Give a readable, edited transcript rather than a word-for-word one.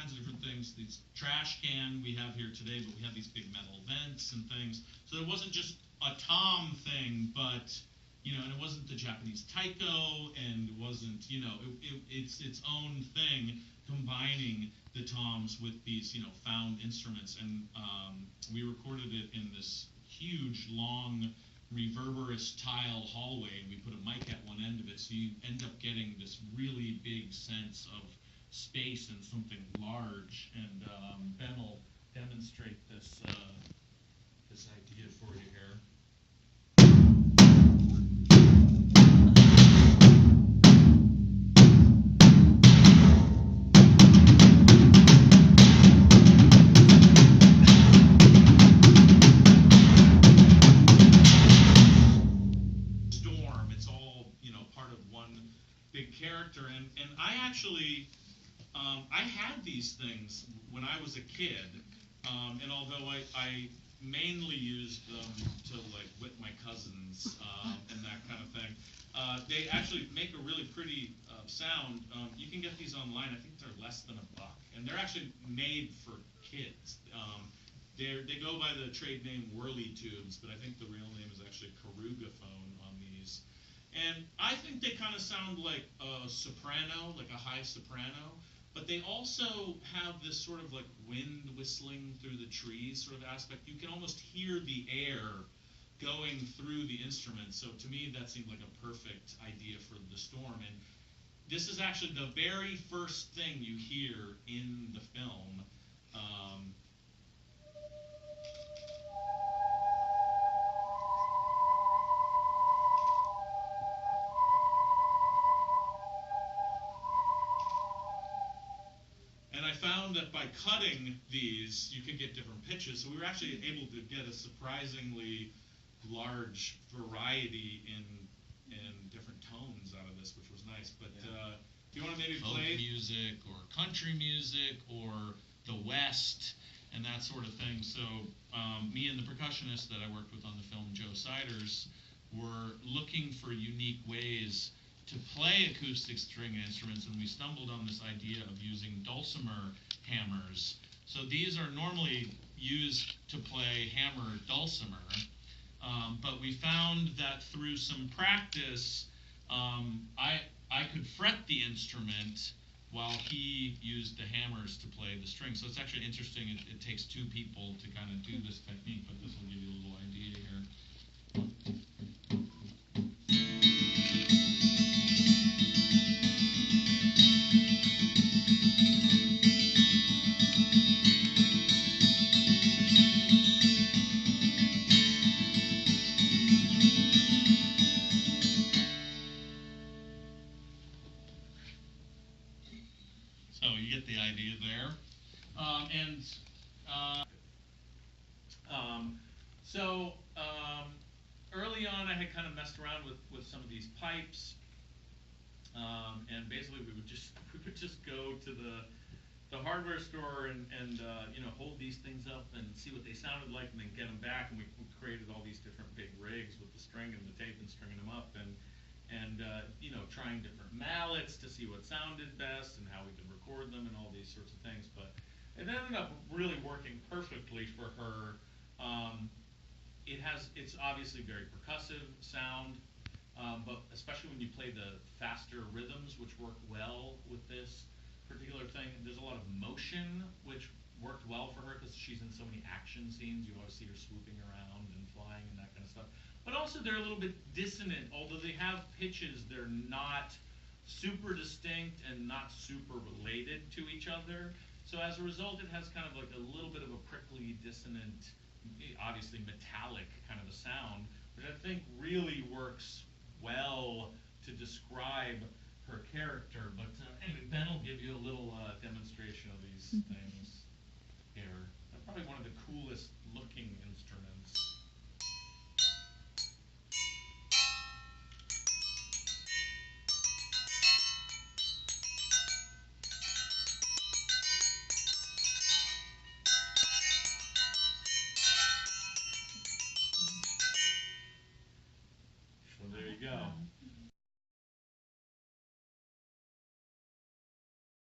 kinds of different things. These trash can we have here today, but we have these big metal vents and things. So it wasn't just a tom thing, but and it wasn't the Japanese taiko, and it wasn't, it's its own thing, combining the toms with these, found instruments. And we recorded it in this huge, long, reverberous tile hallway, and we put a mic at one end of it, so you end up getting this really big sense of space and something large. And Ben will demonstrate this this idea for you here. Character, and I actually I had these things when I was a kid, and although I mainly used them to like whip my cousins and that kind of thing, they actually make a really pretty sound. You can get these online. I think they're less than $1, and they're actually made for kids. They go by the trade name Whirly Tubes, but I think the real name is actually Karugaphone on these. And I think they kind of sound like a soprano, like a high soprano, but they also have this sort of like wind whistling through the trees sort of aspect. You can almost hear the air going through the instrument. So to me, that seemed like a perfect idea for the storm. And this is actually the very first thing you hear in the film. And I found that by cutting these, you could get different pitches. So we were actually able to get a surprisingly large variety in different tones out of this, which was nice. But do you want to maybe play folk music or country music or the West and that sort of thing? So me and the percussionist that I worked with on the film, Joe Siders, were looking for unique ways to play acoustic string instruments, and we stumbled on this idea of using dulcimer hammers. So these are normally used to play hammer dulcimer, but we found that through some practice, I could fret the instrument while he used the hammers to play the strings. So it's actually interesting. It takes two people to kind of do this technique, but this will give you a little idea here. So you get the idea there. Early on, I had kind of messed around with some of these pipes, and basically we would just go to the hardware store and hold these things up and see what they sounded like, and then get them back. And we created all these different big rigs with the string and the tape and stringing them up, and trying different mallets to see what sounded best and how we could record them and all these sorts of things. But it ended up really working perfectly for her. It's obviously very percussive sound, but especially when you play the faster rhythms, which work well with this particular thing. There's a lot of motion, which worked well for her because she's in so many action scenes. You always see her swooping around and flying and that kind of stuff. But also they're a little bit dissonant. Although they have pitches, they're not super distinct and not super related to each other. So as a result, it has kind of like a little bit of a prickly, dissonant, obviously metallic kind of a sound, which I think really works well to describe her character. But anyway, Ben will give you a little demonstration of these things here. Probably one of the coolest looking